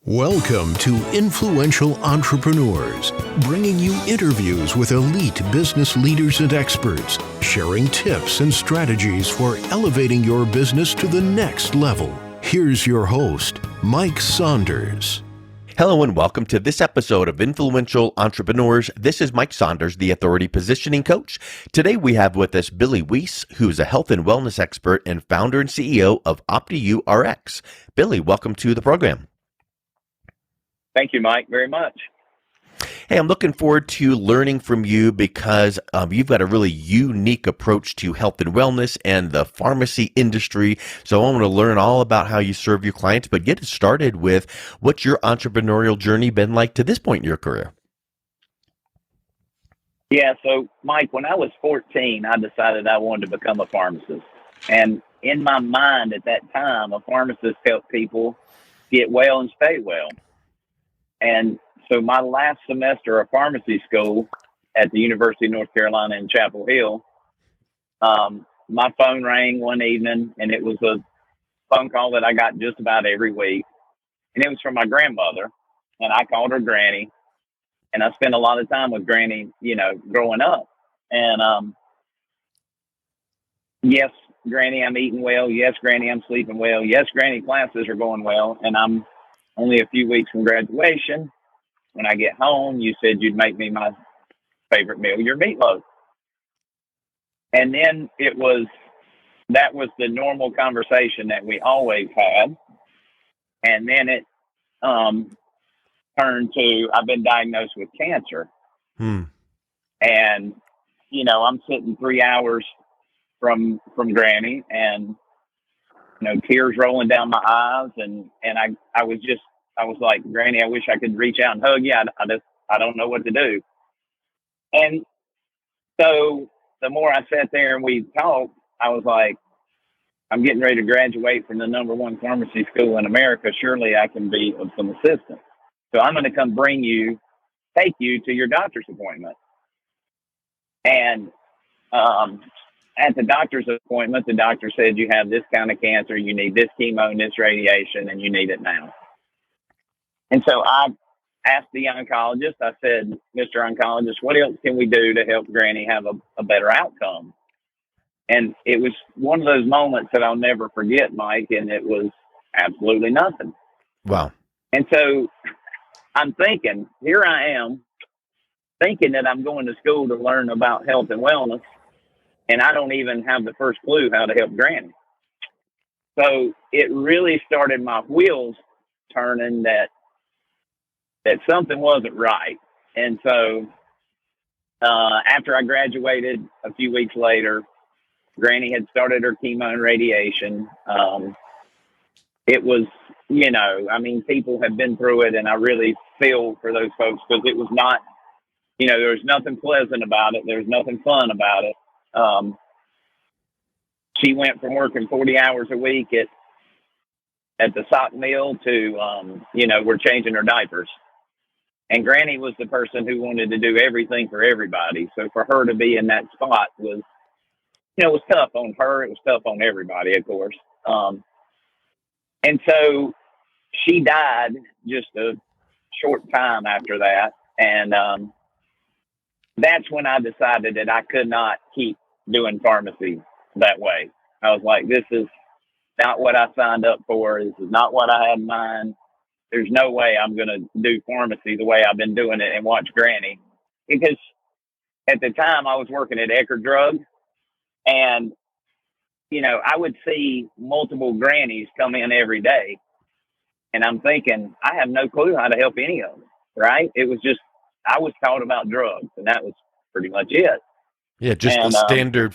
Welcome to Influential Entrepreneurs, bringing you interviews with elite business leaders and experts, sharing tips and strategies for elevating your business to the next level. Here's your host, Mike Saunders. Hello and welcome to this episode of Influential Entrepreneurs. This is Mike Saunders, the Authority Positioning Coach. Today we have with us Billy Wease, who is a health and wellness expert and founder and CEO of OptiYou RX. Billy, welcome to the program. Thank you, Mike, very much. Hey, I'm looking forward to learning from you because you've got a really unique approach to health and wellness and the pharmacy industry. So I want to learn all about how you serve your clients, but get it started with what's your entrepreneurial journey been like to this point in your career? Yeah, so Mike, when I was 14, I decided I wanted to become a pharmacist. And in my mind at that time, a pharmacist helped people get well and stay well. And so my last semester of pharmacy school at the University of North Carolina in Chapel Hill, my phone rang one evening, and it was a phone call that I got just about every week. And it was from my grandmother, and I called her Granny. And I spent a lot of time with Granny, growing up. And yes, Granny, I'm eating well. Yes, Granny, I'm sleeping well. Yes, Granny, classes are going well. And I'm only a few weeks from graduation. When I get home, you said you'd make me my favorite meal, your meatloaf. And then that was the normal conversation that we always had. And then it turned to, I've been diagnosed with cancer. And, I'm sitting 3 hours from Granny and, tears rolling down my eyes. And I was like, Granny, I wish I could reach out and hug you. I don't know what to do. And so the more I sat there and we talked, I was like, I'm getting ready to graduate from the number one pharmacy school in America. Surely I can be of some assistance. So I'm going to come take you to your doctor's appointment. And at the doctor's appointment, the doctor said, you have this kind of cancer, you need this chemo and this radiation, and you need it now. And so I asked the oncologist, I said, Mr. Oncologist, what else can we do to help Granny have a better outcome? And it was one of those moments that I'll never forget, Mike, and it was absolutely nothing. Wow. And so I'm thinking, here I am, thinking that I'm going to school to learn about health and wellness, and I don't even have the first clue how to help Granny. So it really started my wheels turning that something wasn't right. And so after I graduated a few weeks later, Granny had started her chemo and radiation. It was, people have been through it, and I really feel for those folks because it was not, there was nothing pleasant about it. There was nothing fun about it. She went from working 40 hours a week at the sock mill to, we're changing her diapers. And Granny was the person who wanted to do everything for everybody. So for her to be in that spot was, it was tough on her. It was tough on everybody, of course. And so she died just a short time after that. And that's when I decided that I could not keep doing pharmacy that way. I was like, this is not what I signed up for. This is not what I had in mind. There's no way I'm going to do pharmacy the way I've been doing it and watch Granny. Because at the time I was working at Ecker Drug, and, I would see multiple Grannies come in every day. And I'm thinking, I have no clue how to help any of them, right? It was just, I was taught about drugs, and that was pretty much it. Yeah, just the standard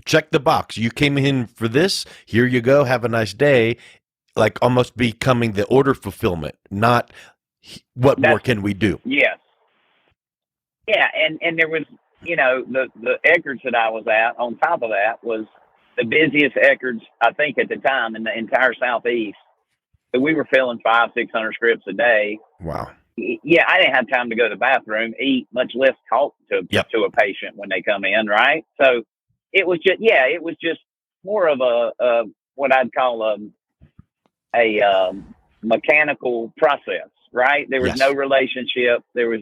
check the box. You came in for this, here you go, have a nice day. Like almost becoming the order fulfillment, not what more can we do? Yes. Yeah, and there was, the Eckards that I was at, on top of that, was the busiest Eckards, I think, at the time in the entire Southeast. So we were filling 500-600 scripts a day. Wow. Yeah, I didn't have time to go to the bathroom, eat, much less talk to a patient when they come in, right? So it was just more of a what I'd call a mechanical process, right? There was Yes. no relationship. There was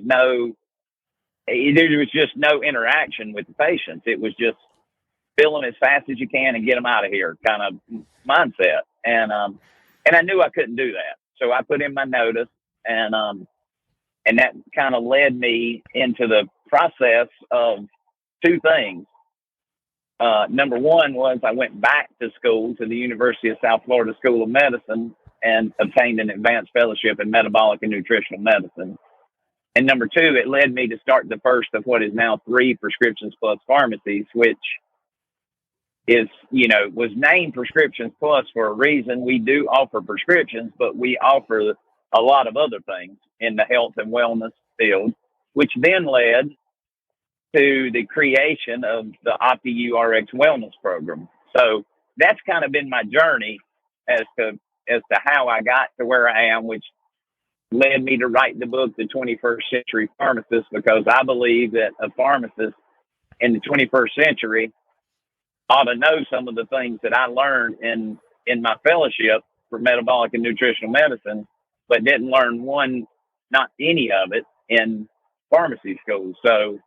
just no interaction with the patients. It was just fill them as fast as you can and get them out of here kind of mindset. And I knew I couldn't do that. So I put in my notice, and that kind of led me into the process of two things. Number one was I went back to school to the University of South Florida School of Medicine and obtained an advanced fellowship in Metabolic and Nutritional Medicine. And number two, it led me to start the first of what is now 3 Prescriptions Plus pharmacies, which is, was named Prescriptions Plus for a reason. We do offer prescriptions, but we offer a lot of other things in the health and wellness field, which then led to the creation of the OptiYou RX Wellness Program. So that's kind of been my journey as to how I got to where I am, which led me to write the book, The 21st Century Pharmacist, because I believe that a pharmacist in the 21st century ought to know some of the things that I learned in my fellowship for Metabolic and Nutritional Medicine, but didn't learn not any of it in pharmacy school. So,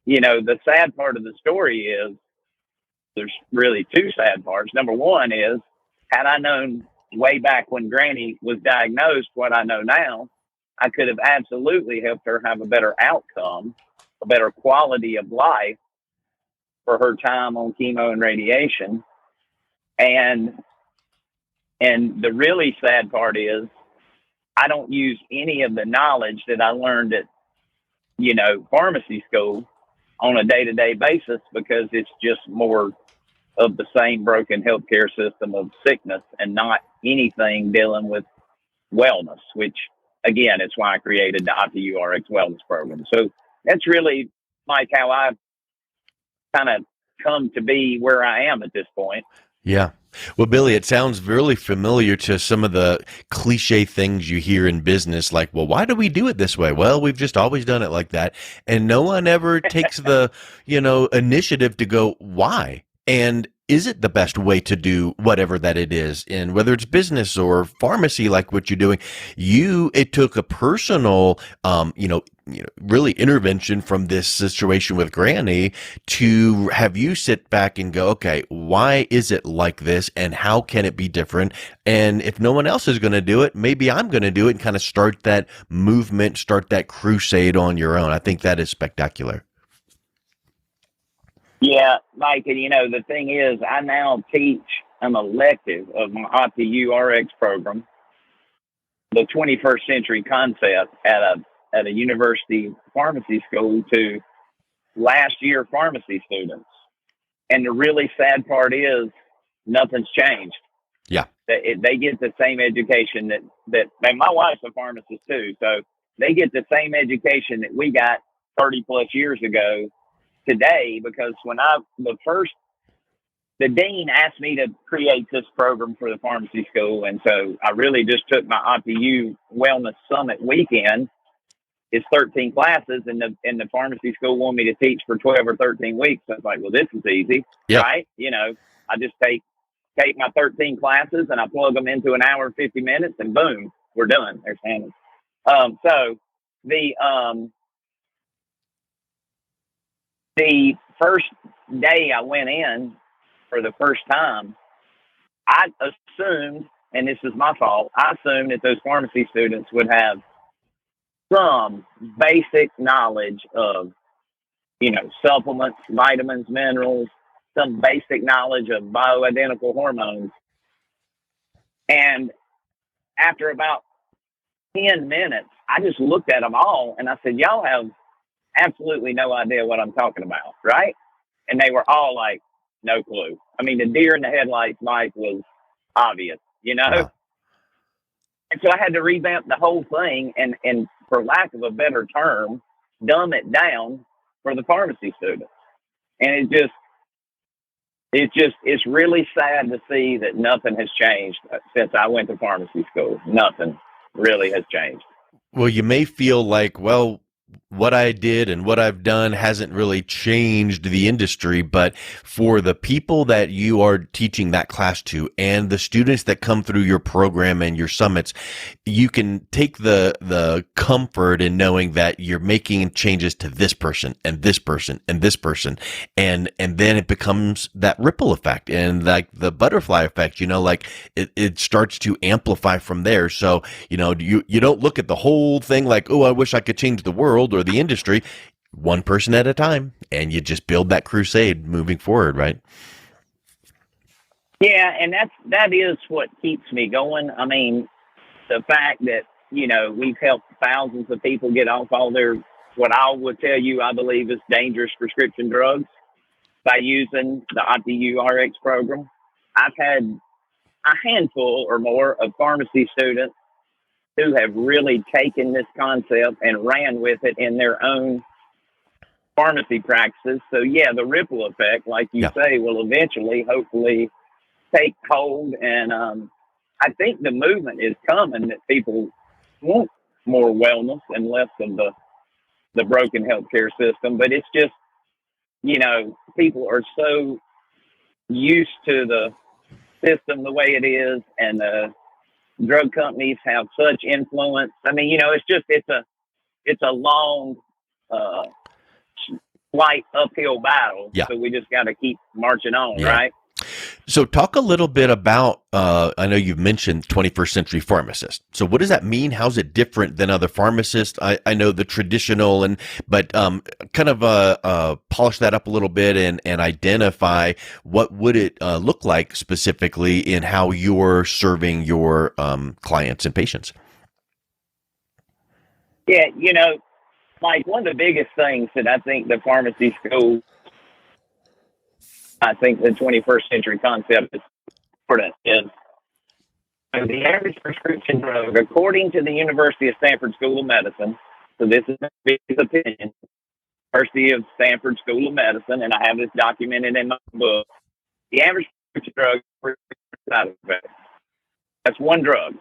the sad part of the story is there's really 2 sad parts. Number one is, had I known way back when Granny was diagnosed what I know now, I could have absolutely helped her have a better outcome, a better quality of life for her time on chemo and radiation. And the really sad part is I don't use any of the knowledge that I learned at, pharmacy school on a day-to-day basis, because it's just more of the same broken healthcare system of sickness and not anything dealing with wellness, which again, it's why I created the OptiYou RX Wellness Program. So that's really, Mike, how I've kind of come to be where I am at this point. Yeah. Well, Billy, it sounds really familiar to some of the cliche things you hear in business, like, well, why do we do it this way? Well, we've just always done it like that. And no one ever takes the, initiative to go, why? And is it the best way to do whatever that it is? And whether it's business or pharmacy, like what you're doing, it took a personal, really intervention from this situation with Granny to have you sit back and go, okay, why is it like this and how can it be different? And if no one else is going to do it, maybe I'm going to do it, and kind of start that movement, start that crusade on your own. I think that is spectacular. Yeah, Mike, and the thing is, I now teach an elective of my OptiYou RX program, the 21st century concept at a university pharmacy school to last year pharmacy students. And the really sad part is nothing's changed. Yeah. They get the same education that my wife's a pharmacist too. So they get the same education that we got 30 plus years ago today, because when the dean asked me to create this program for the pharmacy school. And so I really just took my OptiYou Wellness Summit weekend. It's 13 classes, and the pharmacy school wanted me to teach for 12 or 13 weeks. So I was like, well, this is easy, Yep. right? I just take my 13 classes and I plug them into an hour and 50 minutes, and boom, we're done. There's Hannah. So the first day I went in for the first time, I assumed, and this is my fault, I assumed that those pharmacy students would have some basic knowledge of, supplements, vitamins, minerals, some basic knowledge of bioidentical hormones. And after about 10 minutes, I just looked at them all and I said, y'all have absolutely no idea what I'm talking about, right? And they were all like, no clue. I mean, the deer in the headlights, Mike, was obvious, Wow. And so I had to revamp the whole thing and for lack of a better term, dumb it down for the pharmacy students. And it's really sad to see that nothing has changed since I went to pharmacy school. Nothing really has changed. Well, you may feel like, well, what I did and what I've done hasn't really changed the industry, but for the people that you are teaching that class to and the students that come through your program and your summits, you can take the comfort in knowing that you're making changes to this person and this person and this person, and then it becomes that ripple effect and like the butterfly effect, like it starts to amplify from there. So you don't look at the whole thing like, oh, I wish I could change the world or the industry, one person at a time, and you just build that crusade moving forward, right? Yeah, and that is what keeps me going. I mean, the fact that we've helped thousands of people get off all their, what I would tell you, I believe is dangerous prescription drugs by using the OptiYou RX program. I've had a handful or more of pharmacy students who have really taken this concept and ran with it in their own pharmacy practices. So yeah, the ripple effect, like you say, will eventually, hopefully, take hold. And I think the movement is coming that people want more wellness and less of the broken healthcare system. But it's just, people are so used to the system the way it is, and the drug companies have such influence. I mean, it's a long, slight uphill battle. Yeah. So we just got to keep marching on, Yeah. right? So talk a little bit about, I know you've mentioned 21st Century Pharmacist. So what does that mean? How's it different than other pharmacists? I know the traditional, but kind of polish that up a little bit and identify what would it look like specifically in how you're serving your clients and patients. Yeah, like one of the biggest things that I think the pharmacy school, I think the 21st century concept is important is the average prescription drug, according to the University of Stanford School of Medicine. So this is his opinion, University of Stanford School of Medicine, and I have this documented in my book. The average prescription drug for side effects. That's one drug.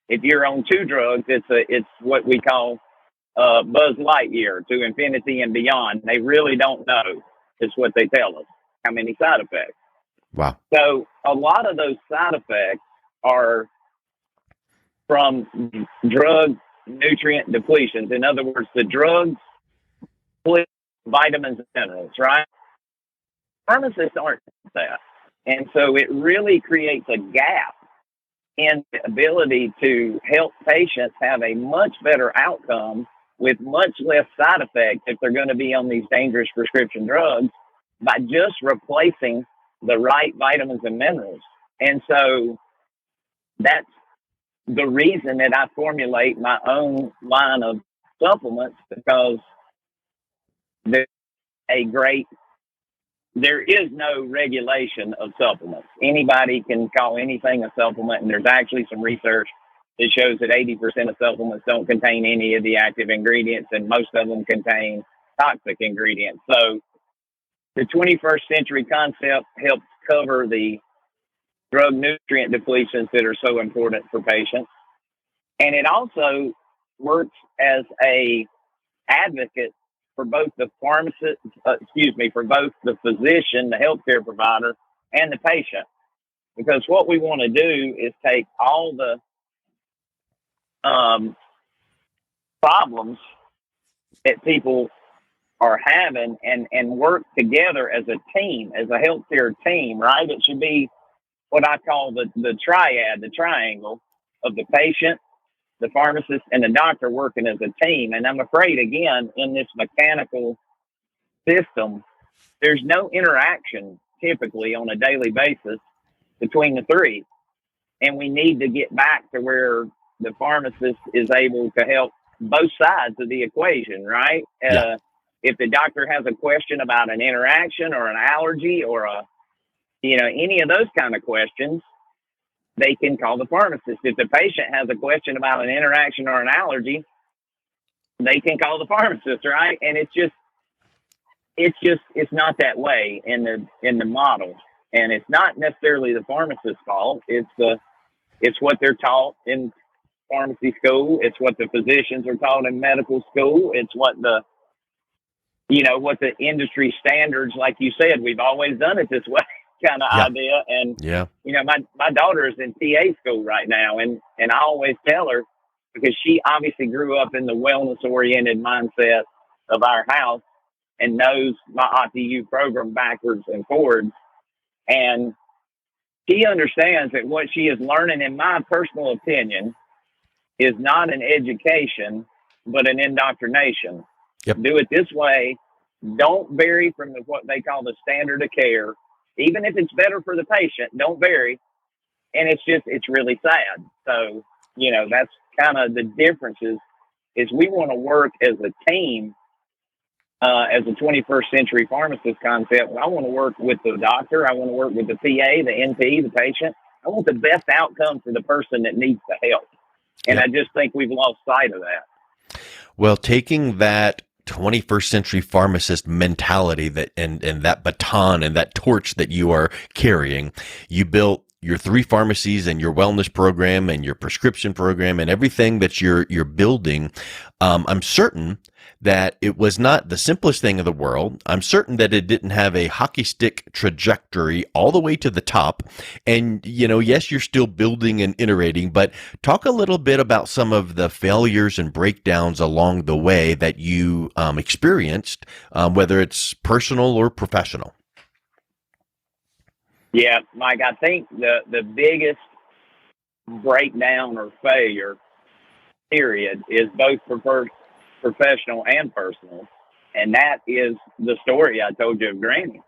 If you're on two drugs, it's what we call Buzz Lightyear, to infinity and beyond. They really don't know, is what they tell us, how many side effects. Wow. So a lot of those side effects are from drug nutrient depletions. In other words, the drugs split vitamins and minerals, right? Pharmacists aren't that. And so it really creates a gap in the ability to help patients have a much better outcome with much less side effects if they're going to be on these dangerous prescription drugs by just replacing the right vitamins and minerals. And so that's the reason that I formulate my own line of supplements, because there is no regulation of supplements. Anybody can call anything a supplement, and there's actually some research that shows that 80% of supplements don't contain any of the active ingredients, and most of them contain toxic ingredients. So the 21st century concept helps cover the drug nutrient depletions that are so important for patients. And it also works as a advocate for both the pharmacist, for both the physician, the healthcare provider, and the patient. Because what we want to do is take all the problems that people are having and work together as a team, as a healthcare team, right? It should be what I call the triad, the triangle of the patient, the pharmacist, and the doctor working as a team. And I'm afraid, again, in this mechanical system, there's no interaction typically on a daily basis between the three. And we need to get back to where the pharmacist is able to help both sides of the equation, right? Yeah. If the doctor has a question about an interaction or an allergy or any of those kind of questions, they can call the pharmacist. If the patient has a question about an interaction or an allergy, they can call the pharmacist, right? And it's not that way in the model. And it's not necessarily the pharmacist's fault. It's what they're taught in pharmacy school. It's what the physicians are taught in medical school. It's what what the industry standards, like you said, we've always done it this way kind of Yeah. idea. And, Yeah. my daughter is in TA school right now. And I always tell her, because she obviously grew up in the wellness oriented mindset of our house and knows my OptiYou program backwards and forwards. And she understands that what she is learning, in my personal opinion, is not an education, but an indoctrination. Yep. Do it this way. Don't vary from what they call the standard of care. Even if it's better for the patient, don't vary. And it's really sad. So, that's kind of the differences, is we want to work as a team, as a 21st century pharmacist concept. I want to work with the doctor. I want to work with the PA, the NP, the patient. I want the best outcome for the person that needs the help. And Yep. I just think we've lost sight of that. Well, taking that 21st century pharmacist mentality and that baton and that torch that you are carrying, you built your 3 pharmacies and your wellness program and your prescription program and everything that you're building. I'm certain that it was not the simplest thing in the world. I'm certain that it didn't have a hockey stick trajectory all the way to the top. And, yes, you're still building and iterating, but talk a little bit about some of the failures and breakdowns along the way that you experienced, whether it's personal or professional. Yeah, Mike, I think the biggest breakdown or failure, period, is both professional and personal. And that is the story I told you of Granny.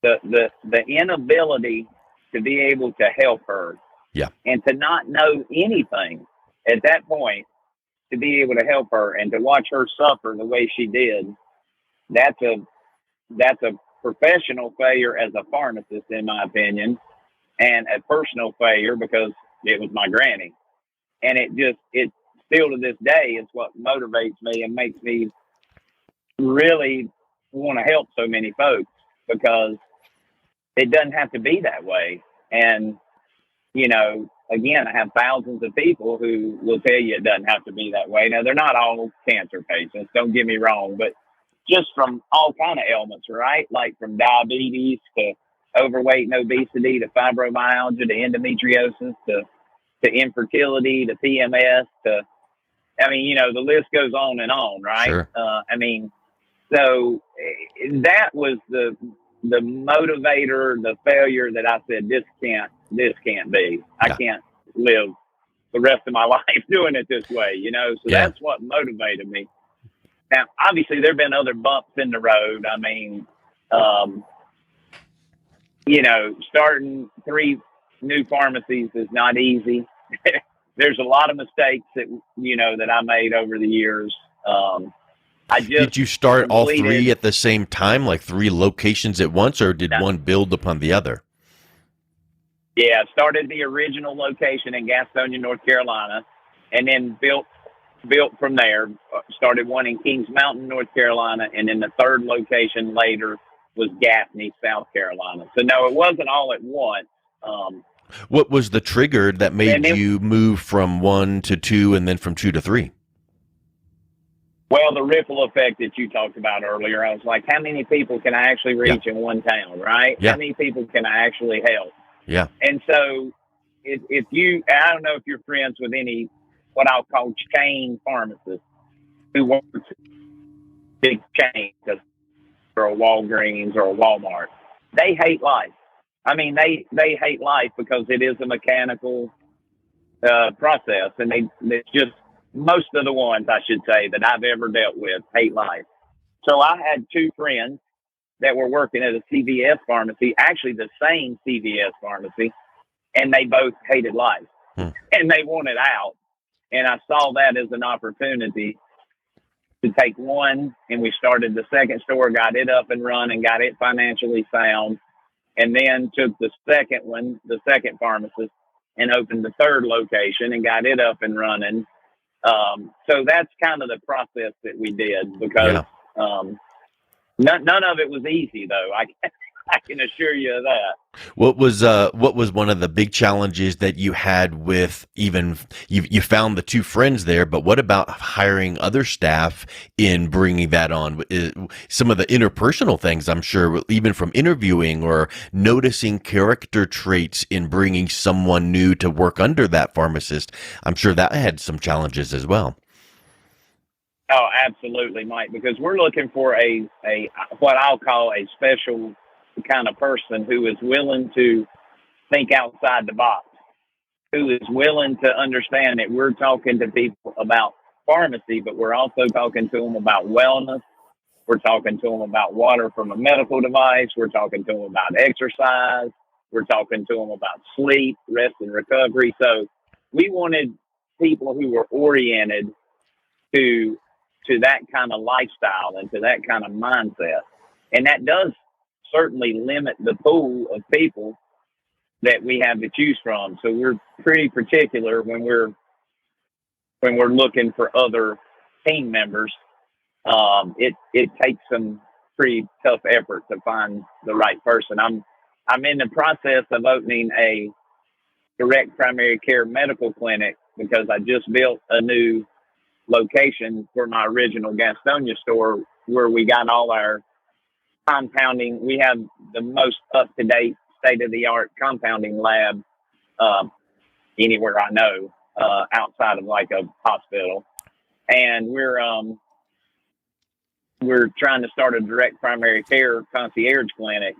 The inability to be able to help her. Yeah. And to not know anything at that point, to be able to help her and to watch her suffer the way she did. That's a professional failure as a pharmacist, in my opinion, and a personal failure because it was my granny. And it still to this day is what motivates me and makes me really want to help so many folks, because it doesn't have to be that way. And, again, I have thousands of people who will tell you it doesn't have to be that way. Now, they're not all cancer patients, don't get me wrong, but just from all kind of ailments, right? Like from diabetes to overweight and obesity to fibromyalgia to endometriosis to infertility to PMS to, the list goes on and on, right? Sure. So that was the motivator, the failure that I said, this can't be. Yeah. I can't live the rest of my life doing it this way, So Yeah. that's what motivated me. Now, obviously, there have been other bumps in the road. Starting 3 new pharmacies is not easy. There's a lot of mistakes that I made over the years. Did you start all 3 completed- at the same time, like 3 locations at once, or did one build upon the other? Yeah, started the original location in Gastonia, North Carolina, and then built from there. Started one in Kings Mountain, North Carolina, and then the 3rd location later was Gaffney, South Carolina. So no, it wasn't all at once. What was the trigger that made you move from 1 to 2 and then from 2 to 3? Well, the ripple effect that you talked about earlier, I was like, how many people can I actually reach in one town, right? Yeah. How many people can I actually help? Yeah. And so I don't know if you're friends with any, what I'll call chain pharmacists who work big chains, or a Walgreens or a Walmart. They hate life. They hate life because it is a mechanical process, and it's just, most of the ones, I should say, that I've ever dealt with hate life. So I had 2 friends that were working at a CVS pharmacy, actually the same CVS pharmacy, and they both hated life. And they wanted out. And I saw that as an opportunity to take one, and we started the 2nd store, got it up and running, got it financially sound, and then took the 2nd one, the 2nd pharmacist, and opened the 3rd location and got it up and running. So that's kind of the process that we did, because none of it was easy, though. I can assure you of that. What was one of the big challenges that you had with even you found the two friends there, but what about hiring other staff in bringing that on? Some of the interpersonal things, I'm sure, even from interviewing or noticing character traits in bringing someone new to work under that pharmacist, I'm sure that had some challenges as well. Oh, absolutely, Mike, because we're looking for a what I'll call a special kind of person who is willing to think outside the box, who is willing to understand that we're talking to people about pharmacy, but we're also talking to them about wellness. We're talking to them about water from a medical device. We're talking to them about exercise. We're talking to them about sleep, rest, and recovery. So we wanted people who were oriented to that kind of lifestyle and to that kind of mindset. And that does certainly limit the pool of people that we have to choose from. So we're pretty particular when we're looking for other team members. It takes some pretty tough effort to find the right person. I'm in the process of opening a direct primary care medical clinic because I just built a new location for my original Gastonia store where we got all our compounding. We have the most up-to-date, state-of-the-art compounding lab anywhere I know outside of like a hospital. And we're trying to start a direct primary care concierge clinic,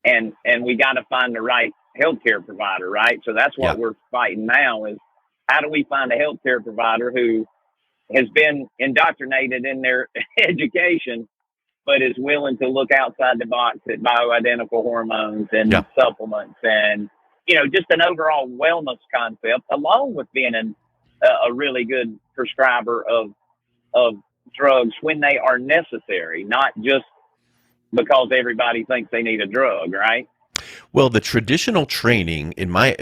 and we got to find the right healthcare provider, right? So that's what we're fighting now is how do we find a healthcare provider who has been indoctrinated in their education, but is willing to look outside the box at bioidentical hormones and supplements and, just an overall wellness concept, along with being a really good prescriber of drugs when they are necessary, not just because everybody thinks they need a drug, right? Well, the traditional training,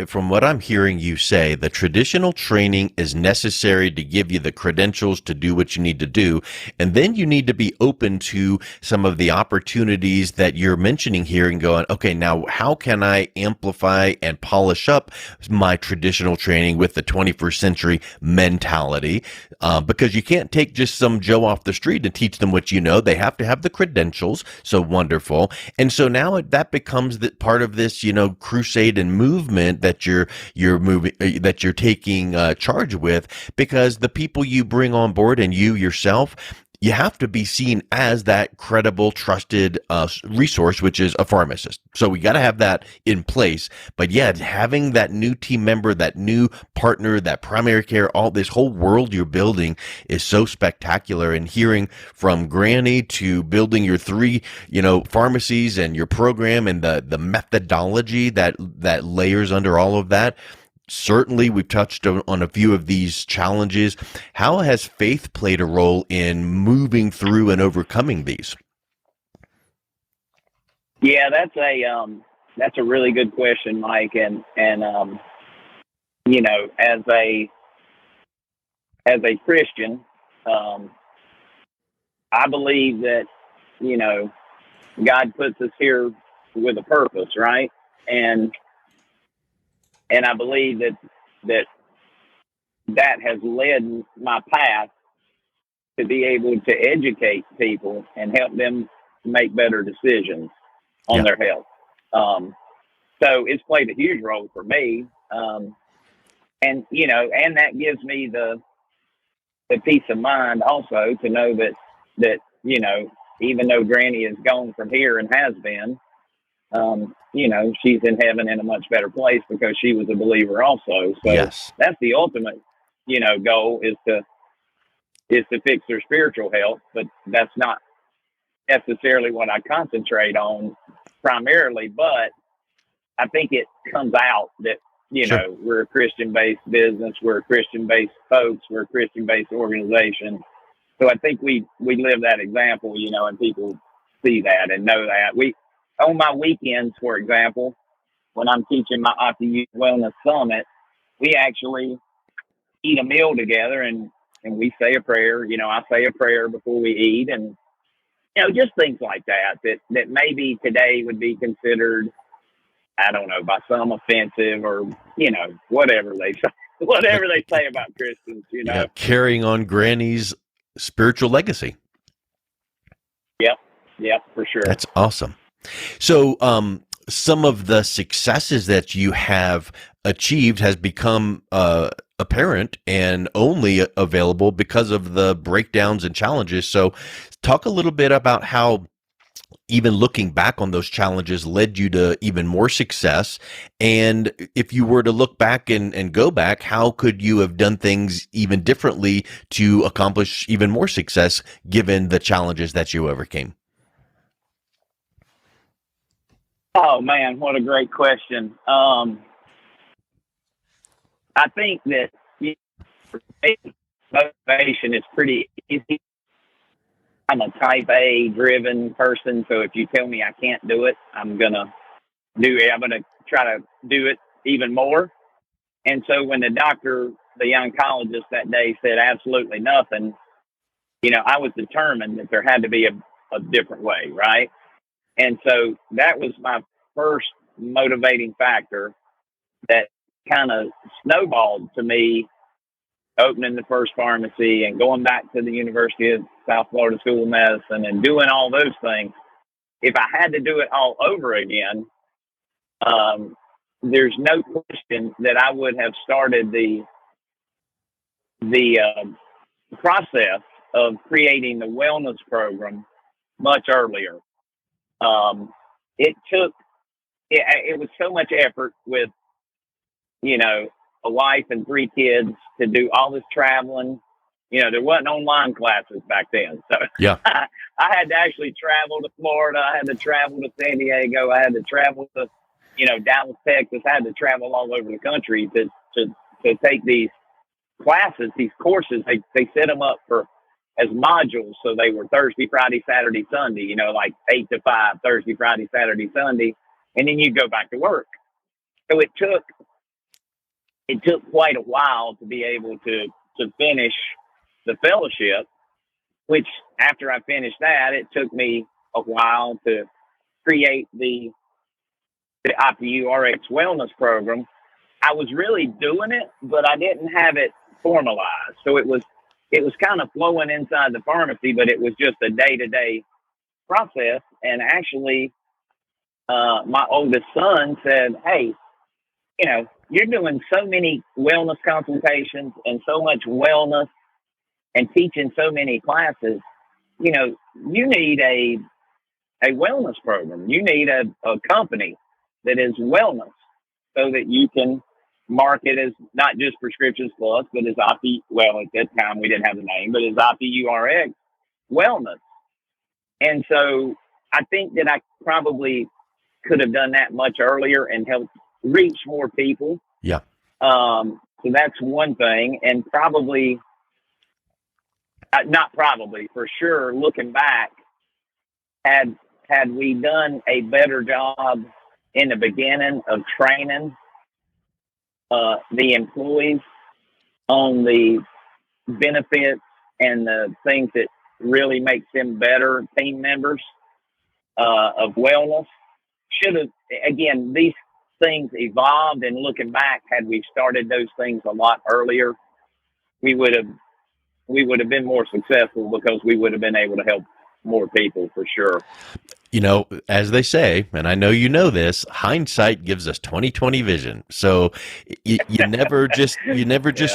from what I'm hearing you say, the traditional training is necessary to give you the credentials to do what you need to do. And then you need to be open to some of the opportunities that you're mentioning here and going, okay, now how can I amplify and polish up my traditional training with the 21st century mentality? Because you can't take just some Joe off the street and teach them what you know. They have to have the credentials. So wonderful. And so now that becomes part of this, crusade and movement that you're moving, that you're taking charge with, because the people you bring on board and you yourself, you have to be seen as that credible, trusted resource, which is a pharmacist. So we got to have that in place. But yeah, having that new team member, that new partner, that primary care, all this whole world you're building is so spectacular. And hearing from Granny to building your three, pharmacies and your program and the methodology that layers under all of that. Certainly, we've touched on a few of these challenges. How has faith played a role in moving through and overcoming these? Yeah, that's a really good question, Mike. And as a Christian, I believe that God puts us here with a purpose, right? And I believe that has led my path to be able to educate people and help them make better decisions on their health. So it's played a huge role for me. And that gives me the peace of mind also to know that even though Granny is gone from here and has been, she's in heaven in a much better place because she was a believer also. So that's the ultimate, goal is to fix their spiritual health, but that's not necessarily what I concentrate on primarily. But I think it comes out that, we're a Christian-based business, we're a Christian-based folks, we're a Christian-based organization. So I think we live that example, and people see that and know that. On my weekends, for example, when I'm teaching my OptiYou Wellness Summit, we actually eat a meal together and we say a prayer. I say a prayer before we eat, and just things like that maybe today would be considered, I don't know, by some offensive, or, whatever they say, about Christians, Yeah, carrying on Granny's spiritual legacy. Yep, for sure. That's awesome. So, some of the successes that you have achieved has become apparent and only available because of the breakdowns and challenges. So, talk a little bit about how even looking back on those challenges led you to even more success. And if you were to look back and go back, how could you have done things even differently to accomplish even more success given the challenges that you overcame? Oh man, what a great question. I think that motivation is pretty easy. I'm a type A driven person, so if you tell me I can't do it, I'm gonna try to do it even more. And so when the oncologist that day said absolutely nothing, I was determined that there had to be a different way, right? And so that was my first motivating factor that kind of snowballed to me opening the first pharmacy and going back to the University of South Florida School of Medicine and doing all those things. If I had to do it all over again, there's no question that I would have started the process of creating the wellness program much earlier. It was so much effort with, a wife and 3 kids to do all this traveling. There wasn't online classes back then. So yeah, I had to actually travel to Florida. I had to travel to San Diego. I had to travel to, Dallas, Texas. I had to travel all over the country to take these classes, these courses. They set them up as modules. So they were Thursday, Friday, Saturday, Sunday, like 8 to 5, Thursday, Friday, Saturday, Sunday. And then you go back to work. So it took quite a while to be able to finish the fellowship, which after I finished that, it took me a while to create the Optiu RX wellness program. I was really doing it, but I didn't have it formalized. So it was kind of flowing inside the pharmacy, but it was just a day-to-day process. And actually, my oldest son said, "Hey, you're doing so many wellness consultations and so much wellness and teaching so many classes. You need a wellness program. You need a company that is wellness so that you can market as not just Prescriptions Plus, but as Opti. Well, at that time we didn't have the name, but as OptiYou RX wellness." And so I think that I probably could have done that much earlier and helped reach more people. Yeah. So that's one thing. And probably, not probably, for sure, looking back, had we done a better job in the beginning of training the employees on the benefits and the things that really makes them better team members of wellness, should have, again, these things evolved, and looking back, had we started those things a lot earlier, we would have been more successful because we would have been able to help more people for sure. As they say, and I know you know this, hindsight gives us 20/20 vision. So you never just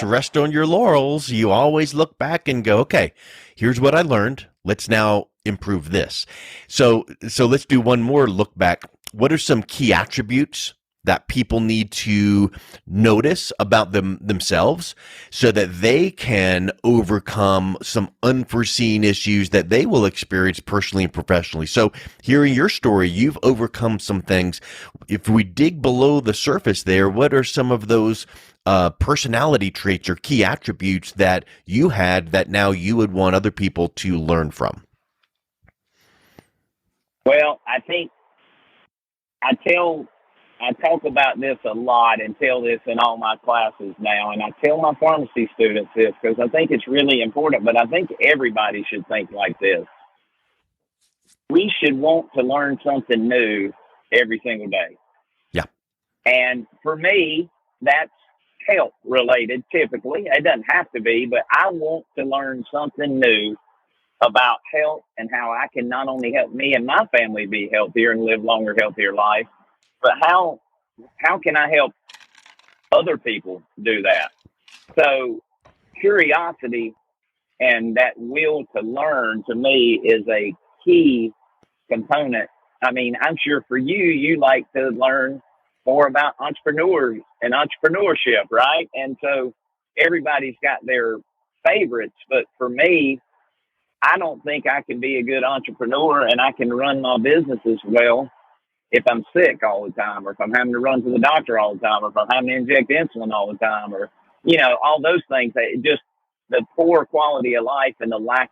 rest on your laurels. You always look back and go, okay, here's what I learned. Let's now improve this. So let's do one more look back. What are some key attributes that people need to notice about themselves so that they can overcome some unforeseen issues that they will experience personally and professionally? So hearing your story, you've overcome some things. If we dig below the surface there, what are some of those personality traits or key attributes that you had that now you would want other people to learn from? Well, I think I talk about this a lot and tell this in all my classes now. And I tell my pharmacy students this because I think it's really important, but I think everybody should think like this. we should want to learn something new every single day. Yeah. And for me, that's health related typically. It doesn't have to be, but I want to learn something new about health and how I can not only help me and my family be healthier and live longer, healthier life, but how can I help other people do that? So curiosity and that will to learn to me is a key component. I mean, I'm sure for you, you like to learn more about entrepreneurs and entrepreneurship, right? And so everybody's got their favorites, but for me, I don't think I can be a good entrepreneur and I can run my business as well if I'm sick all the time, or if I'm having to run to the doctor all the time, or if I'm having to inject insulin all the time, or, you know, all those things. That just the poor quality of life and the lack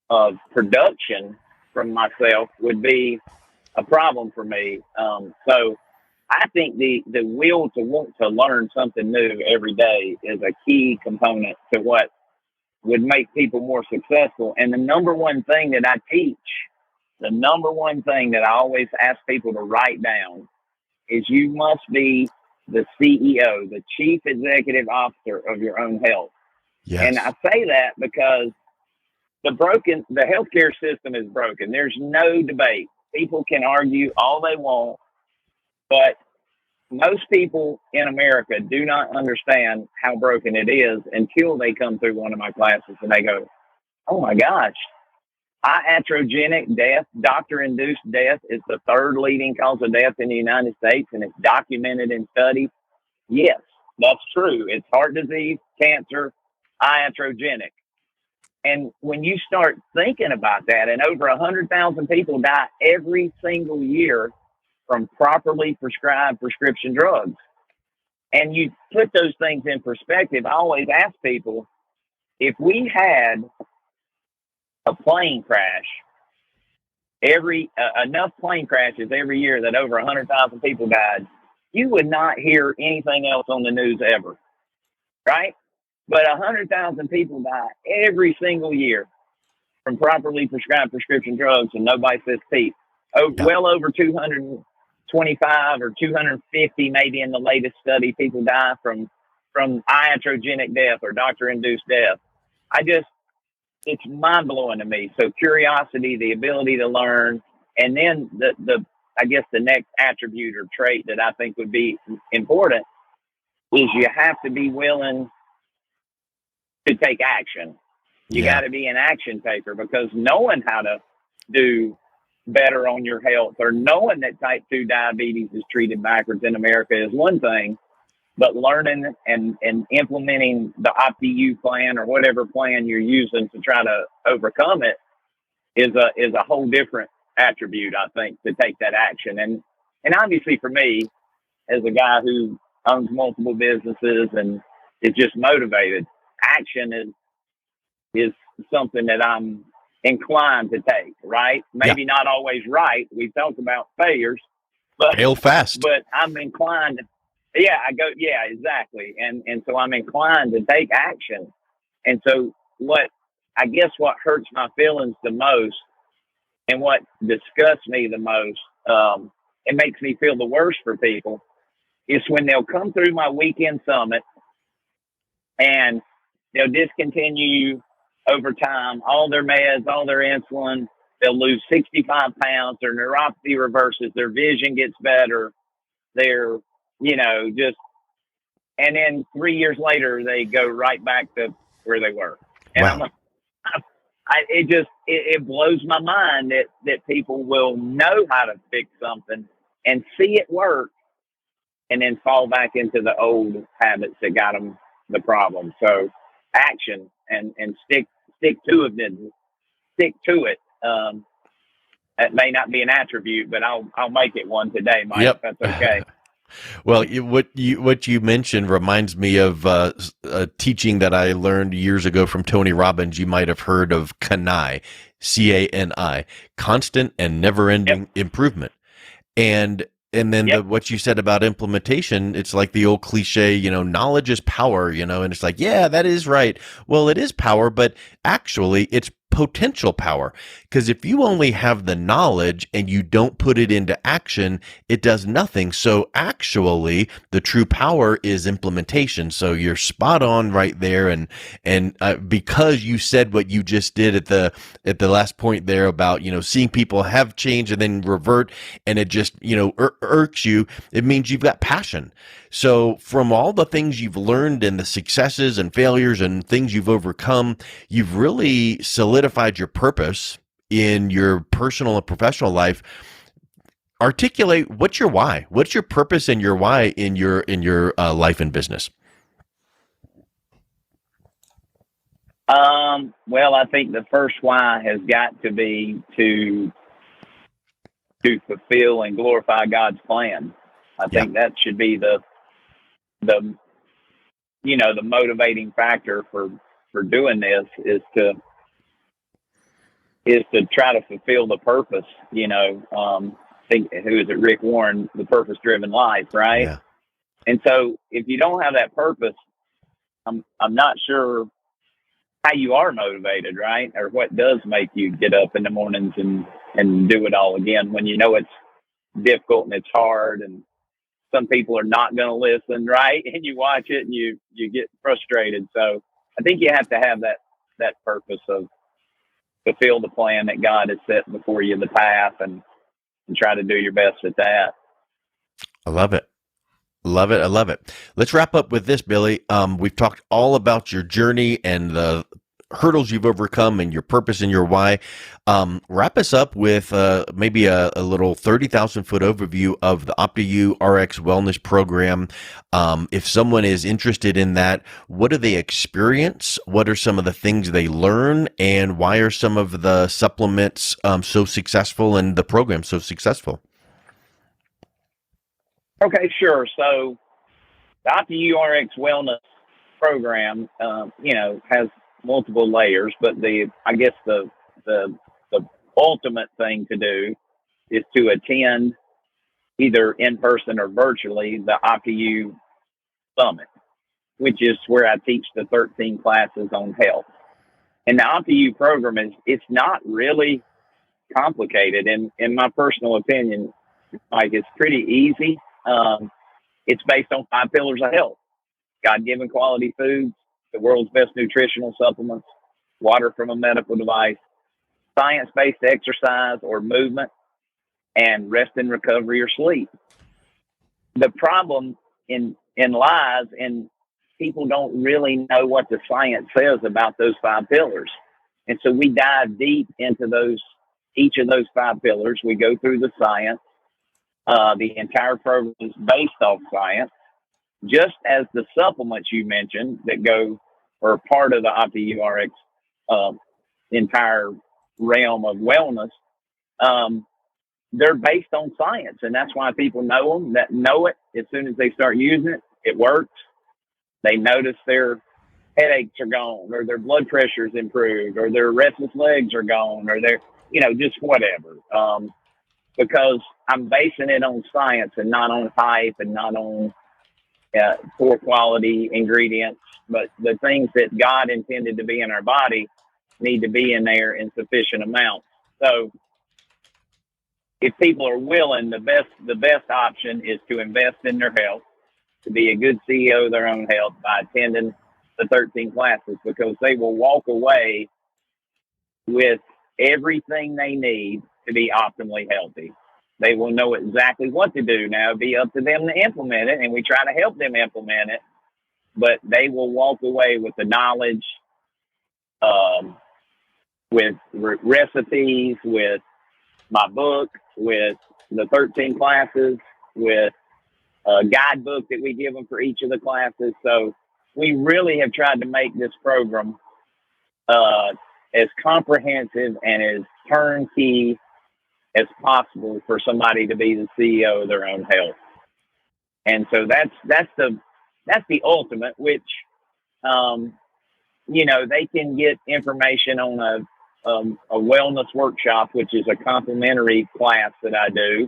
of production from myself would be a problem for me. So I think the will to want to learn something new every day is a key component to what would make people more successful. And the number one thing that I teach, the number one thing that I always ask people to write down is you must be the CEO, the chief executive officer of your own health. Yes. And I say that because the healthcare system is broken. There's no debate. People can argue all they want, but most people in America do not understand how broken it is until they come through one of my classes and they go, oh my gosh, iatrogenic death, doctor-induced death is the third leading cause of death in the United States, and it's documented in studies. Yes, that's true. It's heart disease, cancer, iatrogenic. And when you start thinking about that, and over 100,000 people die every single year from properly prescribed prescription drugs. And you put those things in perspective. I always ask people, if we had a plane crash, enough plane crashes every year that over 100,000 people died, you would not hear anything else on the news ever, right? But 100,000 people die every single year from properly prescribed prescription drugs, and nobody says peep. Well over 225 or 250, maybe in the latest study, people die from iatrogenic death or doctor-induced death. It's mind-blowing to me. So curiosity, the ability to learn, and then I guess the next attribute or trait that I think would be important is you have to be willing to take action. You got to be an action taker, because knowing how to do better on your health or knowing that type 2 diabetes is treated backwards in America is one thing, but learning and implementing the OptiYou plan or whatever plan you're using to try to overcome it is a whole different attribute, I think, to take that action. And obviously for me, as a guy who owns multiple businesses and is just motivated, action is something that I'm inclined to take, right? Maybe not always right. We've talked about failures, but fail fast. But I'm inclined. Exactly. And so I'm inclined to take action. And so what hurts my feelings the most and what disgusts me the most, it makes me feel the worst for people, is when they'll come through my weekend summit and they'll discontinue over time all their meds, all their insulin. They'll lose 65 pounds. Their neuropathy reverses. Their vision gets better. They're, and then 3 years later, they go right back to where they were. And wow. It blows my mind that people will know how to fix something and see it work and then fall back into the old habits that got them the problem. So action and stick to it. Stick to it. That may not be an attribute, but I'll make it one today, Mike. Yep. If that's okay. Well, what you mentioned reminds me of a teaching that I learned years ago from Tony Robbins. You might have heard of CANI, CANI, constant and never-ending improvement. And then what you said about implementation, it's like the old cliche, knowledge is power, and it's like, yeah, that is right. Well, it is power, but actually it's potential power. Because if you only have the knowledge and you don't put it into action, it does nothing. So actually, the true power is implementation. So you're spot on right there. And because you said what you just did at the last point there about, seeing people have change and then revert, and it just, irks you, it means you've got passion. So from all the things you've learned and the successes and failures and things you've overcome, you've really solidified your purpose in your personal and professional life. Articulate what's your why. What's your purpose and your why in your life and business? Well, I think the first why has got to be to fulfill and glorify God's plan. I think that should be the motivating factor for doing this is to try to fulfill the purpose. Who is it? Rick Warren, the purpose-driven life, right? Yeah. And so, if you don't have that purpose, I'm not sure how you are motivated, right? Or what does make you get up in the mornings and do it all again when you know it's difficult and it's hard and some people are not going to listen, right? And you watch it and you get frustrated. So I think you have to have that purpose of fulfill the plan that God has set before you, the path, and try to do your best at that. I love it. Love it. I love it. Let's wrap up with this, Billy. We've talked all about your journey and the hurdles you've overcome and your purpose and your why. Wrap us up with maybe a little 30,000 foot overview of the OptiYou RX Wellness Program. If someone is interested in that, what do they experience? What are some of the things they learn? And why are some of the supplements so successful and the program so successful? Okay, sure. So the OptiYou RX Wellness Program, has multiple layers, but the ultimate thing to do is to attend either in person or virtually the OptiYou Summit, which is where I teach the 13 classes on health. And the OptiYou program it's not really complicated. In my personal opinion, it's pretty easy. It's based on 5 pillars of health: God-given quality foods, the world's best nutritional supplements, water from a medical device, science-based exercise or movement, and rest and recovery or sleep. The problem in lies in people don't really know what the science says about those 5 pillars. And so we dive deep into each of those 5 pillars. We go through the science. The entire program is based off science, just as the supplements you mentioned that go or part of the OptiYou RX entire realm of wellness. They're based on science, and that's why people know them. That know it as soon as they start using it, it works. They notice their headaches are gone, or their blood pressure is improved, or their restless legs are gone, or their just whatever. Because I'm basing it on science and not on hype and not on poor quality ingredients, but the things that God intended to be in our body need to be in there in sufficient amounts. So if people are willing, the best option is to invest in their health, to be a good CEO of their own health by attending the 13 classes, because they will walk away with everything they need to be optimally healthy. They will know exactly what to do. Now, it'll be up to them to implement it, and we try to help them implement it, but they will walk away with the knowledge, with recipes, with my book, with the 13 classes, with a guidebook that we give them for each of the classes. So we really have tried to make this program as comprehensive and as turnkey as possible for somebody to be the CEO of their own health. And so that's the ultimate, which, they can get information on a wellness workshop, which is a complimentary class that I do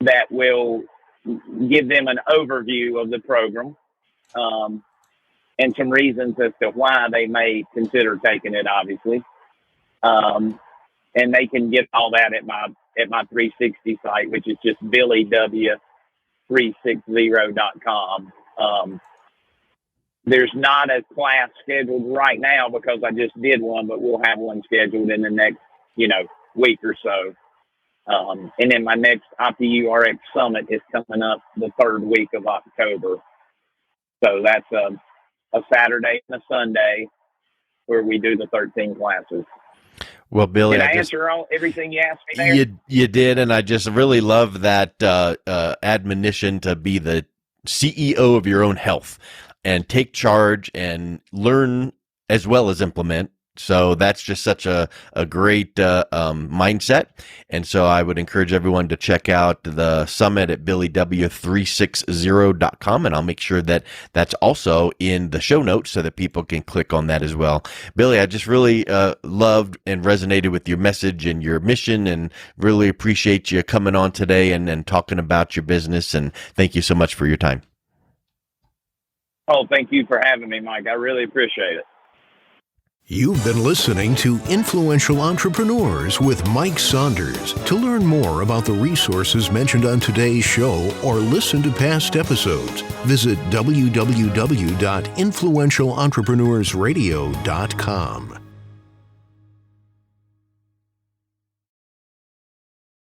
that will give them an overview of the program, and some reasons as to why they may consider taking it, obviously. And they can get all that at my 360 site, which is just billyw360.com. There's not a class scheduled right now because I just did one, but we'll have one scheduled in the next, week or so. And then my next OptiYou RX Summit is coming up the 3rd week of October. So that's a Saturday and a Sunday where we do the 13 classes. Well, Billy, did I answer everything you asked me there? You did, and I just really love that admonition to be the CEO of your own health and take charge and learn as well as implement. So that's just such a great mindset. And so I would encourage everyone to check out the summit at billyw360.com. And I'll make sure that that's also in the show notes so that people can click on that as well. Billy, I just really loved and resonated with your message and your mission, and really appreciate you coming on today and talking about your business. And thank you so much for your time. Oh, thank you for having me, Mike. I really appreciate it. You've been listening to Influential Entrepreneurs with Mike Saunders. To learn more about the resources mentioned on today's show or listen to past episodes, visit www.influentialentrepreneursradio.com.